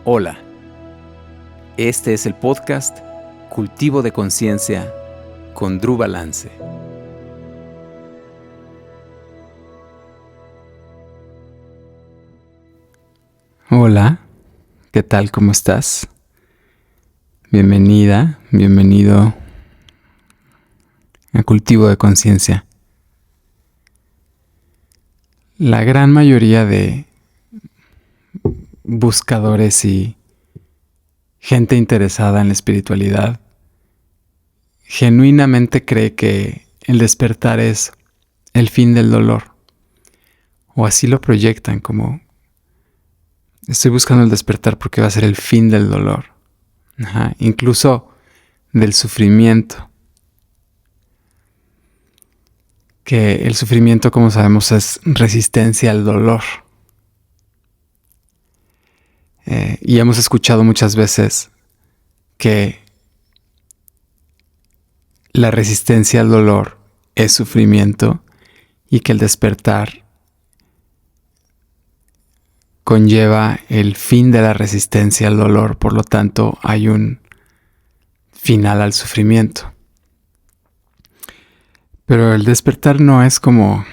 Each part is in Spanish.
Hola, este es el podcast Cultivo de Conciencia con Drew Balance. Hola, ¿qué tal? ¿Cómo estás? Bienvenida, bienvenido a Cultivo de Conciencia. La gran mayoría de buscadores y gente interesada en la espiritualidad genuinamente cree que el despertar es el fin del dolor, o así lo proyectan, como estoy buscando el despertar porque va a ser el fin del dolor, incluso del sufrimiento, que el sufrimiento, como sabemos, es resistencia al dolor. Y hemos escuchado muchas veces que la resistencia al dolor es sufrimiento y que el despertar conlleva el fin de la resistencia al dolor, por lo tanto hay un final al sufrimiento. Pero el despertar no es como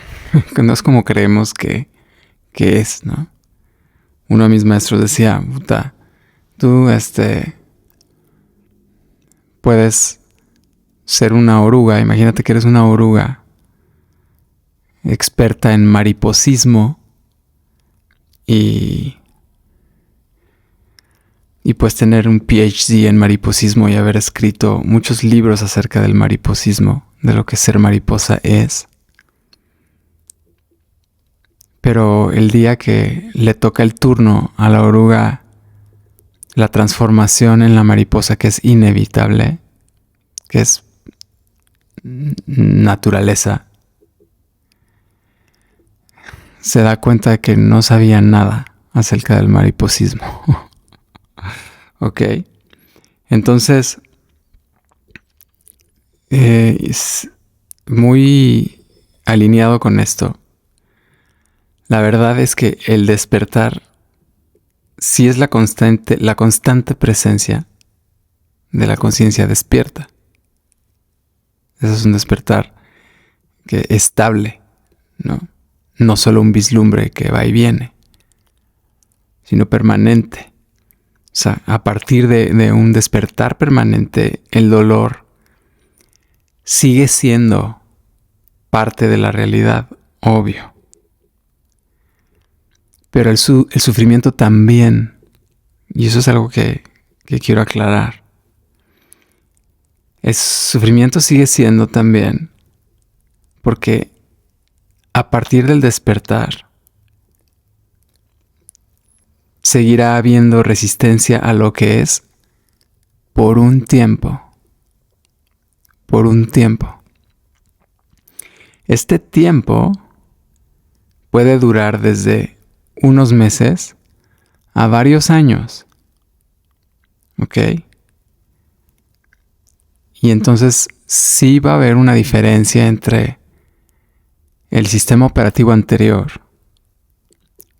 creemos que es, ¿no? Uno de mis maestros decía, tú puedes ser una oruga. Imagínate que eres una oruga experta en mariposismo y puedes tener un PhD en mariposismo y haber escrito muchos libros acerca del mariposismo, de lo que ser mariposa es. Pero el día que le toca el turno a la oruga, la transformación en la mariposa, que es inevitable, que es naturaleza, se da cuenta de que no sabía nada acerca del mariposismo. ¿Ok? Entonces, es muy alineado con esto. La verdad es que el despertar sí es la constante presencia de la conciencia despierta. Eso es un despertar que estable, ¿no? No solo un vislumbre que va y viene, sino permanente. O sea, a partir de un despertar permanente, el dolor sigue siendo parte de la realidad, obvio. Pero el sufrimiento también, y eso es algo que quiero aclarar. El sufrimiento sigue siendo también porque a partir del despertar seguirá habiendo resistencia a lo que es por un tiempo. Por un tiempo. Este tiempo puede durar desde unos meses a varios años. ¿Ok? Y entonces sí va a haber una diferencia entre el sistema operativo anterior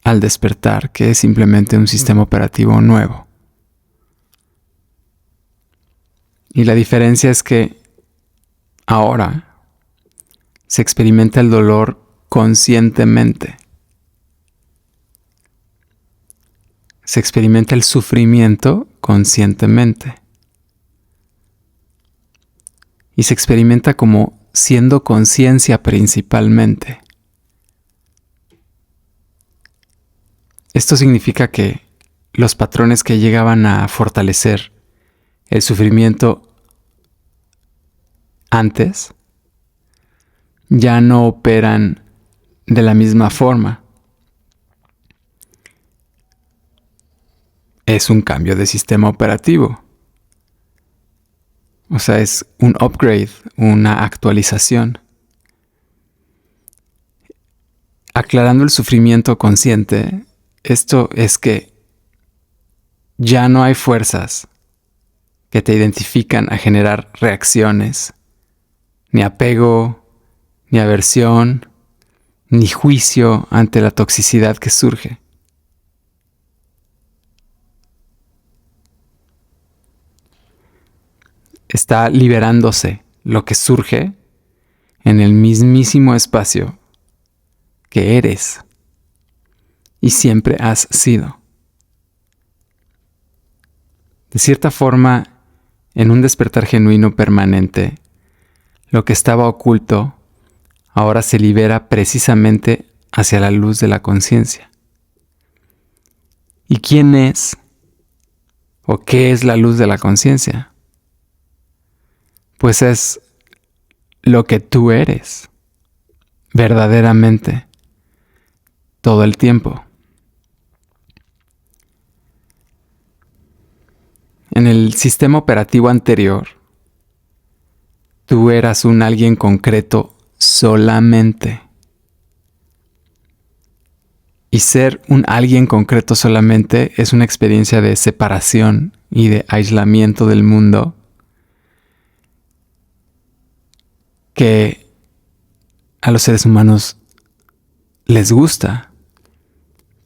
al despertar, que es simplemente un sistema operativo nuevo. Y la diferencia es que ahora se experimenta el dolor conscientemente. Se experimenta el sufrimiento conscientemente. Y se experimenta como siendo conciencia principalmente. Esto significa que los patrones que llegaban a fortalecer el sufrimiento antes ya no operan de la misma forma. Es un cambio de sistema operativo. O sea, es un upgrade, una actualización. Aclarando el sufrimiento consciente, esto es que ya no hay fuerzas que te identifican a generar reacciones, ni apego, ni aversión, ni juicio ante la toxicidad que surge. Está liberándose lo que surge en el mismísimo espacio que eres y siempre has sido. De cierta forma, en un despertar genuino permanente, lo que estaba oculto ahora se libera precisamente hacia la luz de la conciencia. ¿Y quién es o qué es la luz de la conciencia? Pues es lo que tú eres, verdaderamente, todo el tiempo. En el sistema operativo anterior, tú eras un alguien concreto solamente. Y ser un alguien concreto solamente es una experiencia de separación y de aislamiento del mundo que a los seres humanos les gusta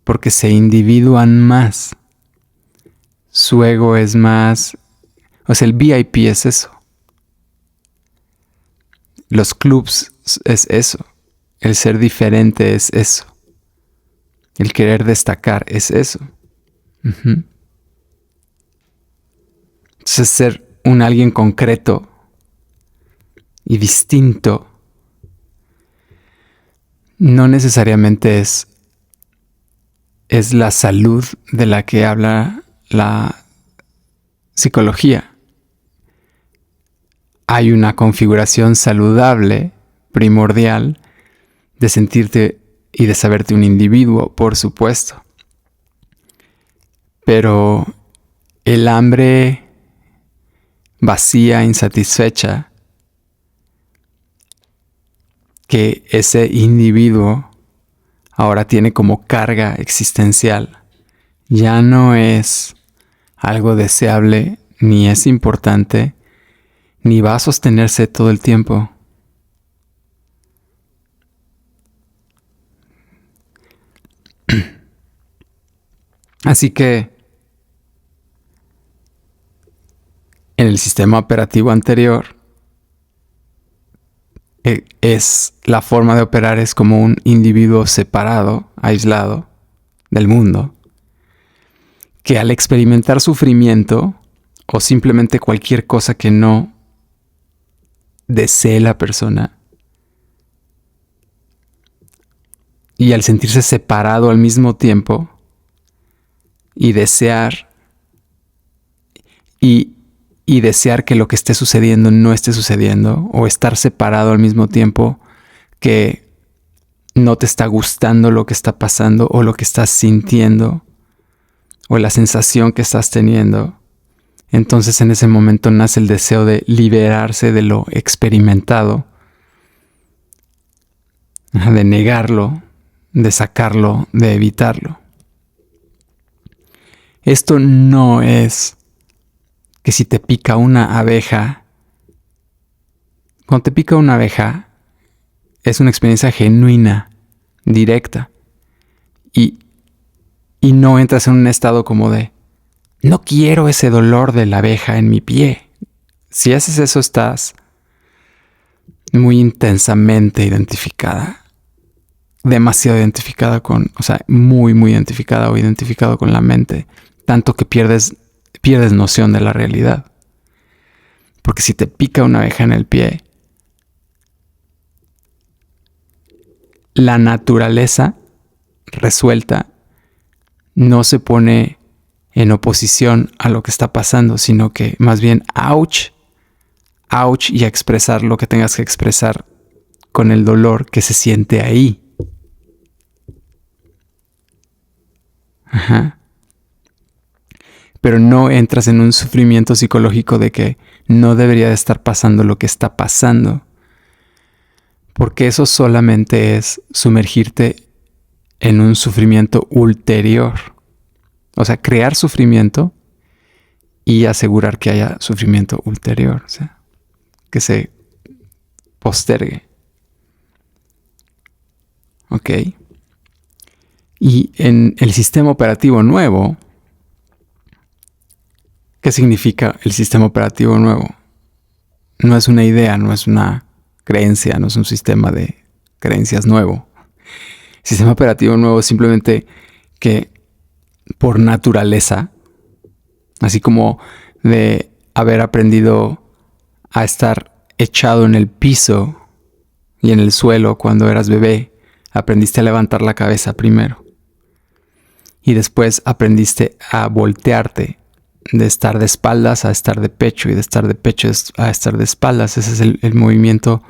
porque se individúan más. Su ego es más... O sea, el VIP es eso. Los clubs es eso. El ser diferente es eso. El querer destacar es eso. Uh-huh. Entonces, ser un alguien concreto y distinto no necesariamente es la salud de la que habla la psicología. Hay una configuración saludable, primordial, de sentirte y de saberte un individuo, por supuesto. Pero el hambre vacía, insatisfecha, que ese individuo ahora tiene como carga existencial, ya no es algo deseable, ni es importante, ni va a sostenerse todo el tiempo. Así que en el sistema operativo anterior es la forma de operar es como un individuo separado, aislado del mundo, que al experimentar sufrimiento o simplemente cualquier cosa que no desee la persona y al sentirse separado al mismo tiempo y desear y desear que lo que esté sucediendo no esté sucediendo, o estar separado al mismo tiempo que no te está gustando lo que está pasando o lo que estás sintiendo o la sensación que estás teniendo, entonces en ese momento nace el deseo de liberarse de lo experimentado, de negarlo, de sacarlo, de evitarlo. Esto no es que si te pica una abeja, cuando te pica una abeja, es una experiencia genuina, directa, y no entras en un estado como de, no quiero ese dolor de la abeja en mi pie. Si haces eso, estás muy intensamente identificada, demasiado identificada con, o sea, muy, muy identificada o identificado con la mente, tanto que pierdes noción de la realidad. Porque si te pica una abeja en el pie, la naturaleza resuelta no se pone en oposición a lo que está pasando, sino que más bien ouch, y a expresar lo que tengas que expresar con el dolor que se siente ahí. Ajá. Pero no entras en un sufrimiento psicológico de que no debería de estar pasando lo que está pasando. Porque eso solamente es sumergirte en un sufrimiento ulterior. O sea, crear sufrimiento y asegurar que haya sufrimiento ulterior, o sea, que se postergue. ¿Ok? Y en el sistema operativo nuevo, ¿qué significa el sistema operativo nuevo? No es una idea, no es una creencia, no es un sistema de creencias nuevo. El sistema operativo nuevo es simplemente que por naturaleza, así como de haber aprendido a estar echado en el piso y en el suelo cuando eras bebé, aprendiste a levantar la cabeza primero. Y después aprendiste a voltearte, de estar de espaldas a estar de pecho y de estar de pecho a estar de espaldas. Ese es el movimiento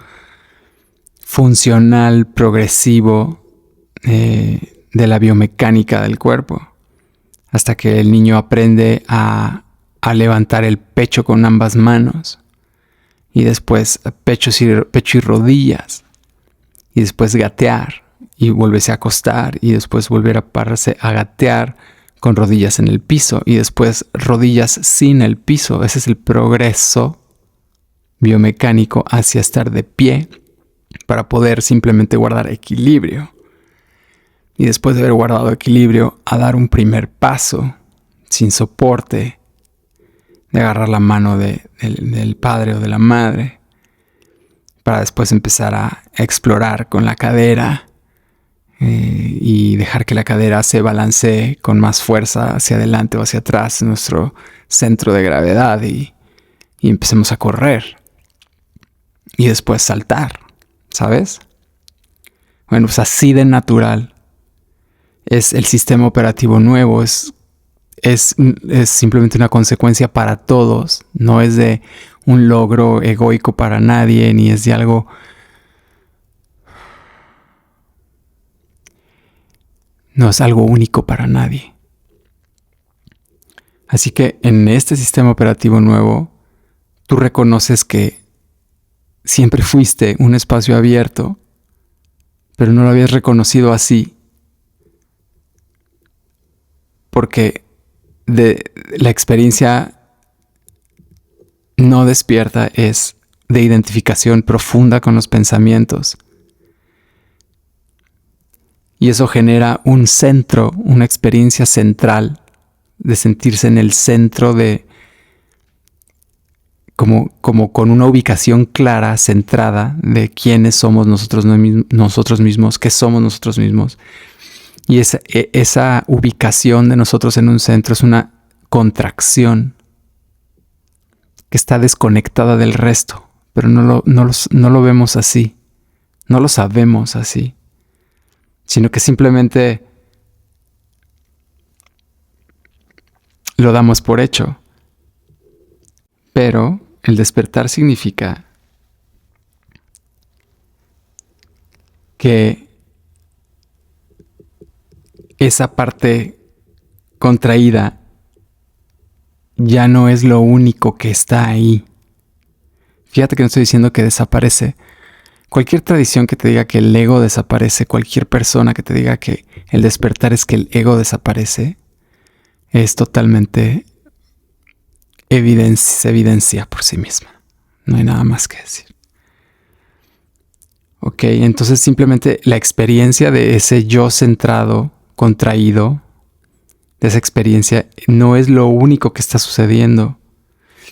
funcional, progresivo de la biomecánica del cuerpo. Hasta que el niño aprende a levantar el pecho con ambas manos. Y después pecho y rodillas. Y después gatear. Y volverse a acostar. Y después volver a pararse a gatear con rodillas en el piso. Y después rodillas sin el piso. Ese es el progreso biomecánico hacia estar de pie. Para poder simplemente guardar equilibrio. Y después de haber guardado equilibrio, a dar un primer paso sin soporte, de agarrar la mano del padre o de la madre, para después empezar a explorar con la cadera y dejar que la cadera se balancee con más fuerza hacia adelante o hacia atrás en nuestro centro de gravedad y empecemos a correr y después saltar, ¿sabes? Bueno, pues así de natural es el sistema operativo nuevo, es simplemente una consecuencia para todos, no es de un logro egoico para nadie, ni es de algo... No es algo único para nadie. Así que en este sistema operativo nuevo, tú reconoces que siempre fuiste un espacio abierto, pero no lo habías reconocido así. Porque la experiencia no despierta es de identificación profunda con los pensamientos. Y eso genera un centro, una experiencia central, de sentirse en el centro de, como con una ubicación clara, centrada, de quiénes somos nosotros mismos, qué somos nosotros mismos. Y esa ubicación de nosotros en un centro es una contracción que está desconectada del resto, pero no lo vemos así, no lo sabemos así, sino que simplemente lo damos por hecho. Pero el despertar significa que esa parte contraída ya no es lo único que está ahí. Fíjate que no estoy diciendo que desaparece. Cualquier tradición que te diga que el ego desaparece, cualquier persona que te diga que el despertar es que el ego desaparece, es totalmente se evidencia por sí misma. No hay nada más que decir. Ok, entonces simplemente la experiencia de ese yo centrado, contraído, de esa experiencia, no es lo único que está sucediendo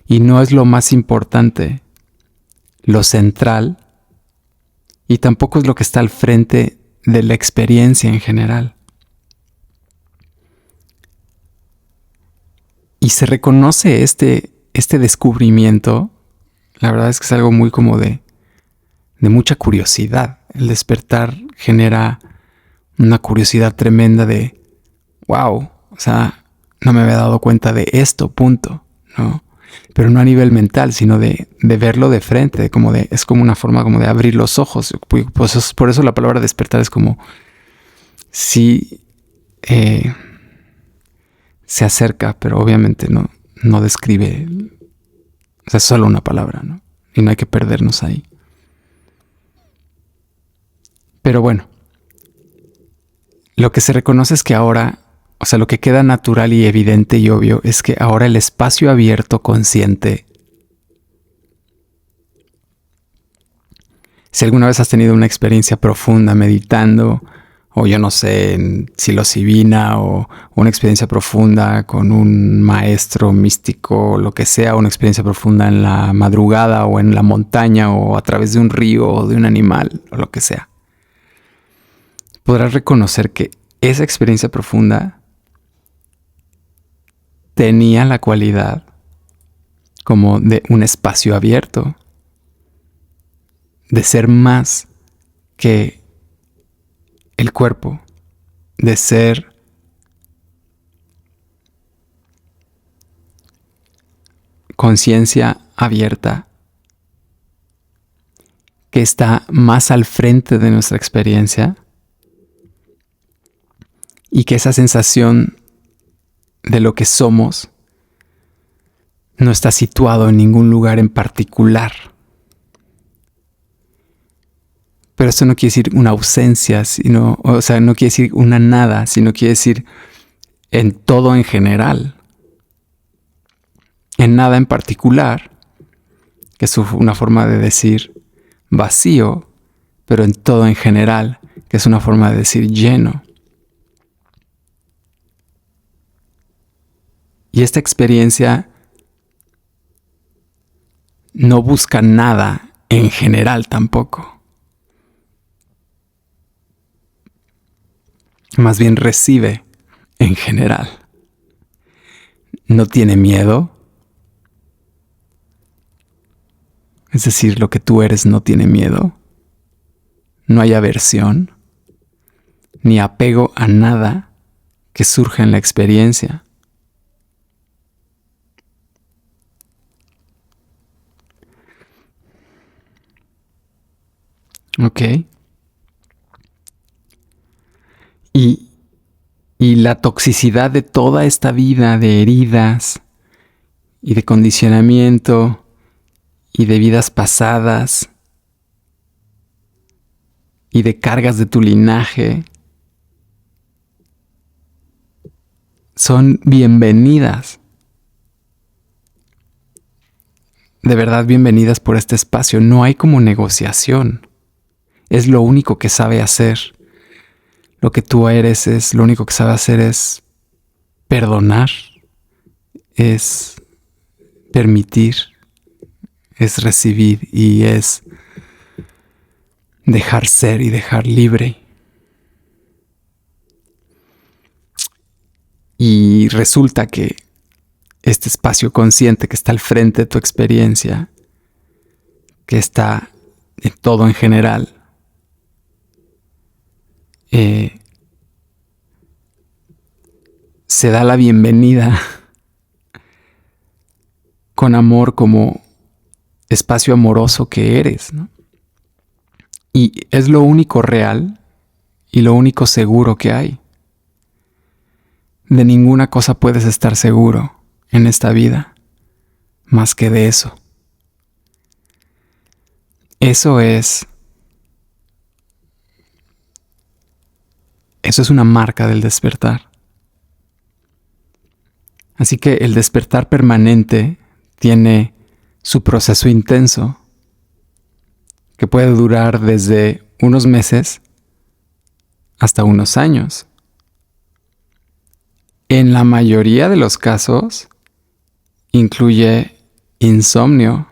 y no es lo más importante, lo central, y tampoco es lo que está al frente de la experiencia en general. Y se reconoce este descubrimiento, la verdad es que es algo muy como de mucha curiosidad. El despertar genera una curiosidad tremenda de, wow, o sea, no me había dado cuenta de esto, punto, ¿no? Pero no a nivel mental, sino de verlo de frente, es como una forma como de abrir los ojos. Pues por eso la palabra despertar es como sí se acerca, pero obviamente no describe, o sea, es solo una palabra, ¿no? Y no hay que perdernos ahí. Pero bueno, lo que se reconoce es que ahora O sea, lo que queda natural y evidente y obvio es que ahora el espacio abierto consciente, si alguna vez has tenido una experiencia profunda meditando, o yo no sé, en psilocibina, o una experiencia profunda con un maestro místico, lo que sea, una experiencia profunda en la madrugada o en la montaña o a través de un río o de un animal o lo que sea, podrás reconocer que esa experiencia profunda tenía la cualidad como de un espacio abierto, de ser más que el cuerpo, de ser conciencia abierta que está más al frente de nuestra experiencia y que esa sensación de lo que somos no está situado en ningún lugar en particular. Pero esto no quiere decir una ausencia, sino, o sea, no quiere decir una nada, sino quiere decir en todo en general. En nada en particular, que es una forma de decir vacío, pero en todo en general, que es una forma de decir lleno. Y esta experiencia no busca nada en general tampoco. Más bien recibe en general. No tiene miedo. Es decir, lo que tú eres no tiene miedo. No hay aversión, ni apego a nada que surja en la experiencia. ¿Ok? Y la toxicidad de toda esta vida de heridas y de condicionamiento y de vidas pasadas y de cargas de tu linaje son bienvenidas. De verdad bienvenidas por este espacio. No hay como negociación. Es lo único que sabe hacer. Lo que tú eres es lo único que sabe hacer es perdonar, es permitir, es recibir y es dejar ser y dejar libre. Y resulta que este espacio consciente que está al frente de tu experiencia, que está en todo en general, se da la bienvenida con amor como espacio amoroso que eres, ¿no? Y es lo único real y lo único seguro que hay. De ninguna cosa puedes estar seguro en esta vida, más que de eso. Eso es una marca del despertar. Así que el despertar permanente tiene su proceso intenso, que puede durar desde unos meses hasta unos años. En la mayoría de los casos, incluye insomnio,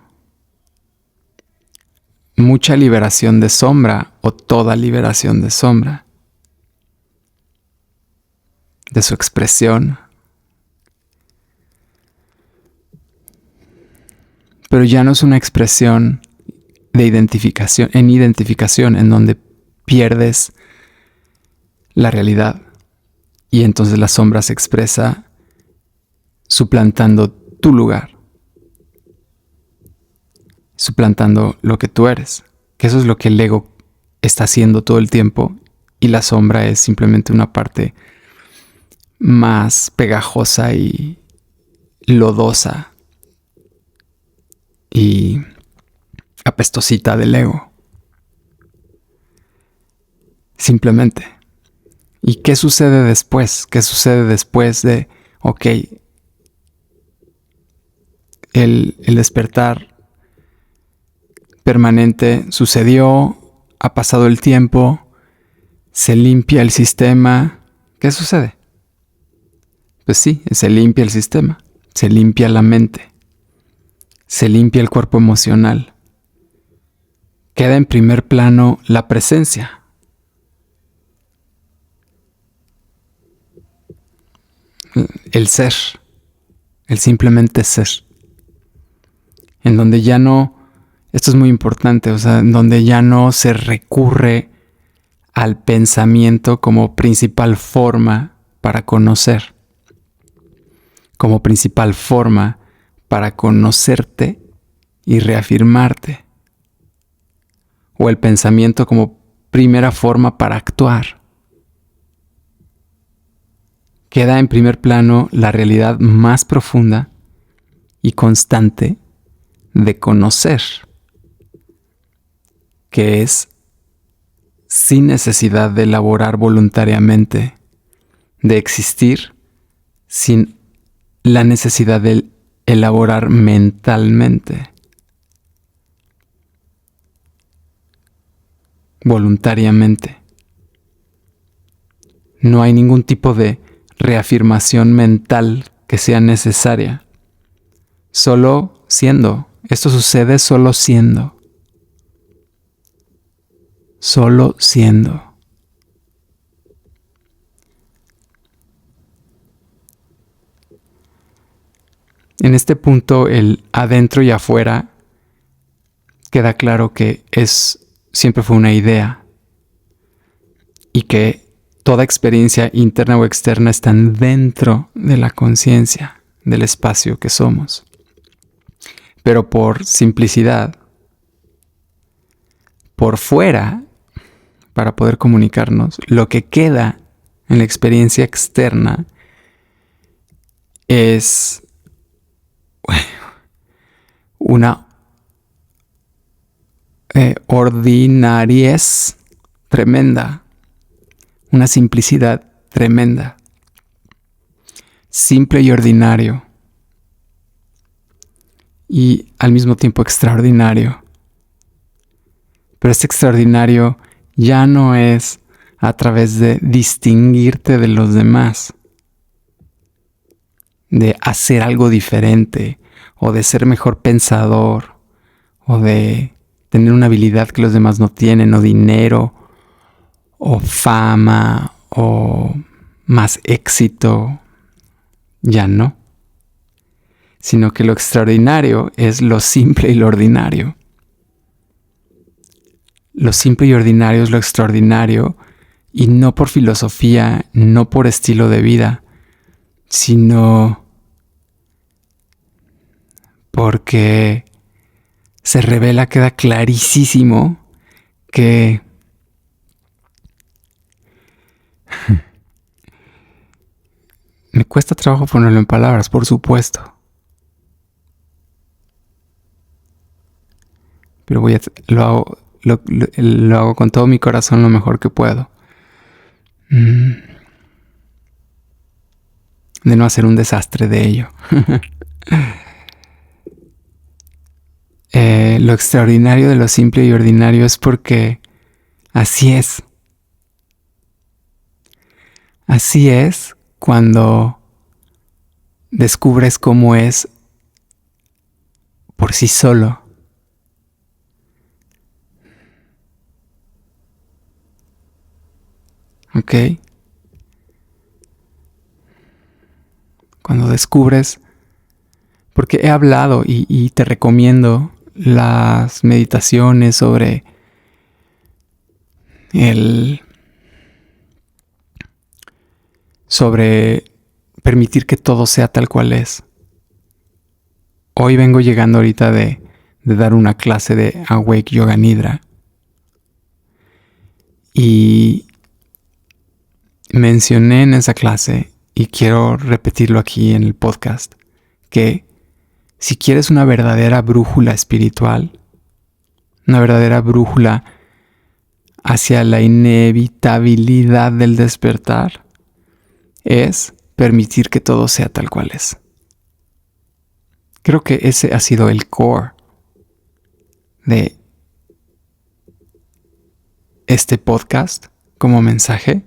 mucha liberación de sombra o toda liberación de sombra, de su expresión. Pero ya no es una expresión de identificación, en donde pierdes la realidad y entonces la sombra se expresa suplantando tu lugar, suplantando lo que tú eres, que eso es lo que el ego está haciendo todo el tiempo y la sombra es simplemente una parte más pegajosa y lodosa y apestosita del ego. Simplemente ¿Y qué sucede después? ¿Qué sucede después de, ok, el despertar permanente sucedió, ha pasado el tiempo, se limpia el sistema? ¿Qué sucede? Pues sí, se limpia el sistema, se limpia la mente, se limpia el cuerpo emocional. Queda en primer plano la presencia. El ser, el simplemente ser. En donde ya no, esto es muy importante, en donde ya no se recurre al pensamiento como principal forma para conocer, como principal forma para conocerte y reafirmarte, o el pensamiento como primera forma para actuar. Queda en primer plano la realidad más profunda y constante de conocer, que es sin necesidad de elaborar voluntariamente, de existir sin la necesidad de elaborar mentalmente, voluntariamente. No hay ningún tipo de reafirmación mental que sea necesaria. Solo siendo. Esto sucede solo siendo. Solo siendo. En este punto, el adentro y afuera queda claro que siempre fue una idea y que toda experiencia interna o externa está dentro de la conciencia, del espacio que somos. Pero por simplicidad, por fuera, para poder comunicarnos, lo que queda en la experiencia externa es una ordinariez tremenda, una simplicidad tremenda, simple y ordinario, y al mismo tiempo extraordinario. Pero este extraordinario ya no es a través de distinguirte de los demás, de hacer algo diferente, o de ser mejor pensador, o de tener una habilidad que los demás no tienen, o dinero, o fama, o más éxito. Ya no. Sino que lo extraordinario es lo simple y lo ordinario. Lo simple y ordinario es lo extraordinario, y no por filosofía, no por estilo de vida, sino porque se revela, queda clarísimo que me cuesta trabajo ponerlo en palabras, por supuesto. Pero lo hago con todo mi corazón lo mejor que puedo. De no hacer un desastre de ello. Lo extraordinario de lo simple y ordinario es porque así es. Así es cuando descubres cómo es por sí solo. ¿Ok? Cuando descubres, porque he hablado y te recomiendo las meditaciones sobre permitir que todo sea tal cual es. Hoy vengo llegando ahorita de dar una clase de Awake Yoga Nidra. Y mencioné en esa clase, y quiero repetirlo aquí en el podcast, que si quieres una verdadera brújula espiritual, una verdadera brújula hacia la inevitabilidad del despertar es permitir que todo sea tal cual es. Creo que ese ha sido el core de este podcast como mensaje,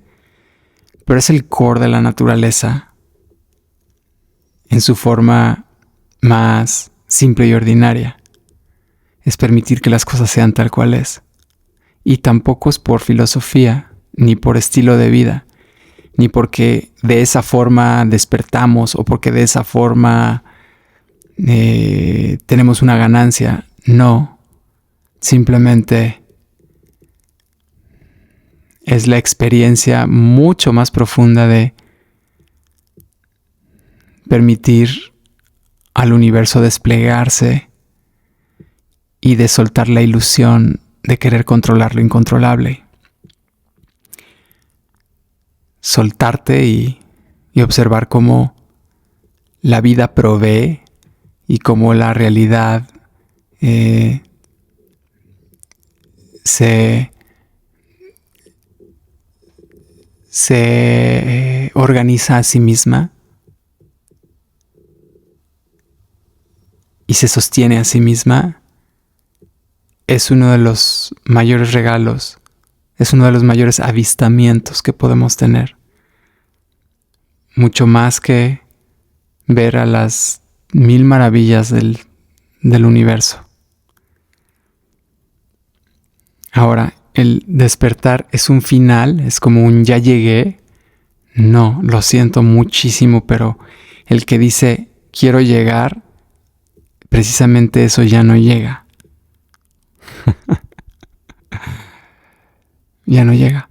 pero es el core de la naturaleza en su forma más simple y ordinaria. Es permitir que las cosas sean tal cual es. Y tampoco es por filosofía, ni por estilo de vida, ni porque de esa forma despertamos o porque de esa forma tenemos una ganancia. No, simplemente es la experiencia mucho más profunda de permitir al universo desplegarse y de soltar la ilusión de querer controlar lo incontrolable. Soltarte y observar cómo la vida provee y cómo la realidad se organiza a sí misma y se sostiene a sí misma, es uno de los mayores regalos, es uno de los mayores avistamientos que podemos tener. Mucho más que ver a las 1000 maravillas del universo. Ahora, el despertar es un final, es como un ya llegué. No, lo siento muchísimo, pero el que dice quiero llegar, precisamente eso ya no llega. Ya no llega.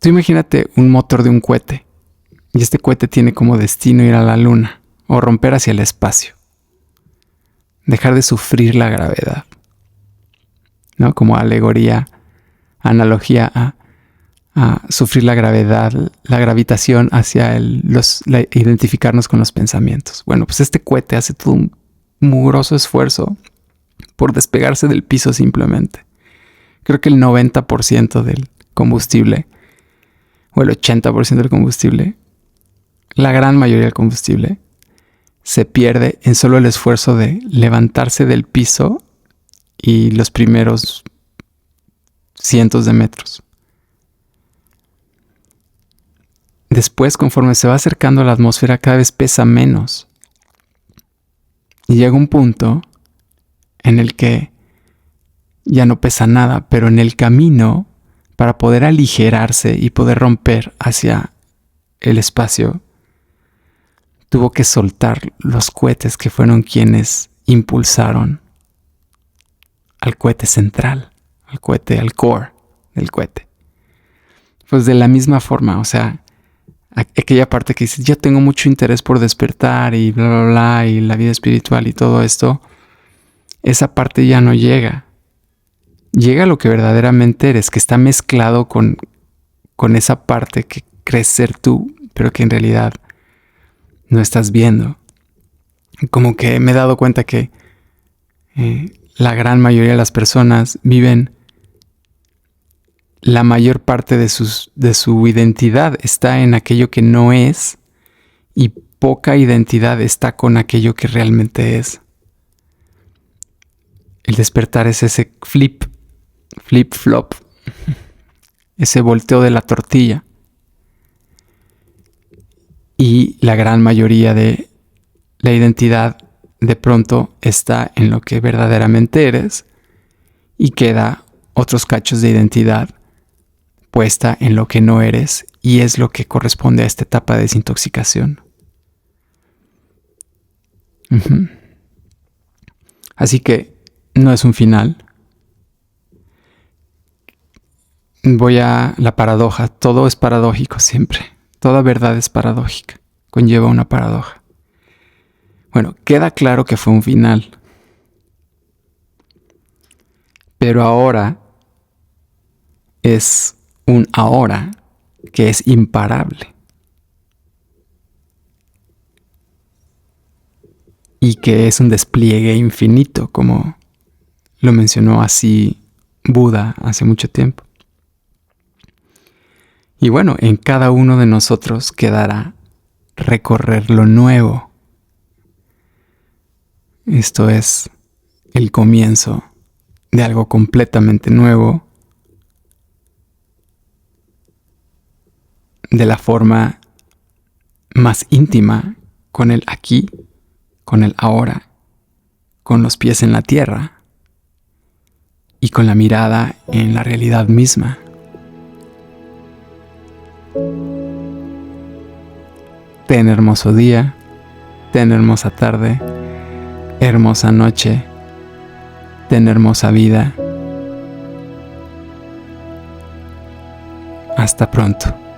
Tú imagínate un motor de un cohete y este cohete tiene como destino ir a la luna o romper hacia el espacio. Dejar de sufrir la gravedad, ¿no? Como alegoría, analogía a sufrir la gravedad, la gravitación hacia identificarnos con los pensamientos. Bueno, pues este cohete hace todo un mugroso esfuerzo por despegarse del piso simplemente. Creo que el 90% del combustible, o el 80% del combustible, la gran mayoría del combustible, se pierde en solo el esfuerzo de levantarse del piso y los primeros cientos de metros. Después, conforme se va acercando a la atmósfera, cada vez pesa menos. Y llega un punto en el que ya no pesa nada, pero en el camino, para poder aligerarse y poder romper hacia el espacio, tuvo que soltar los cohetes que fueron quienes impulsaron al cohete central, al core del cohete. Pues de la misma forma, o sea, aquella parte que dices, yo tengo mucho interés por despertar y bla, bla, bla, y la vida espiritual y todo esto, esa parte ya no llega. Llega lo que verdaderamente eres, que está mezclado con esa parte que crees ser tú, pero que en realidad no estás viendo. Como que me he dado cuenta que la gran mayoría de las personas viven la mayor parte de su identidad está en aquello que no es y poca identidad está con aquello que realmente es. El despertar es ese flip-flop, ese volteo de la tortilla. Y la gran mayoría de la identidad de pronto está en lo que verdaderamente eres y queda otros cachos de identidad puesta en lo que no eres y es lo que corresponde a esta etapa de desintoxicación. Así que no es un final. Voy a la paradoja. Todo es paradójico siempre. Toda verdad es paradójica. Conlleva una paradoja. Bueno, queda claro que fue un final. Pero ahora es un ahora que es imparable. Y que es un despliegue infinito, como lo mencionó así Buda hace mucho tiempo. Y bueno, en cada uno de nosotros quedará recorrer lo nuevo. Esto es el comienzo de algo completamente nuevo, de la forma más íntima, con el aquí, con el ahora, con los pies en la tierra y con la mirada en la realidad misma. Ten hermoso día, ten hermosa tarde, hermosa noche, ten hermosa vida. Hasta pronto.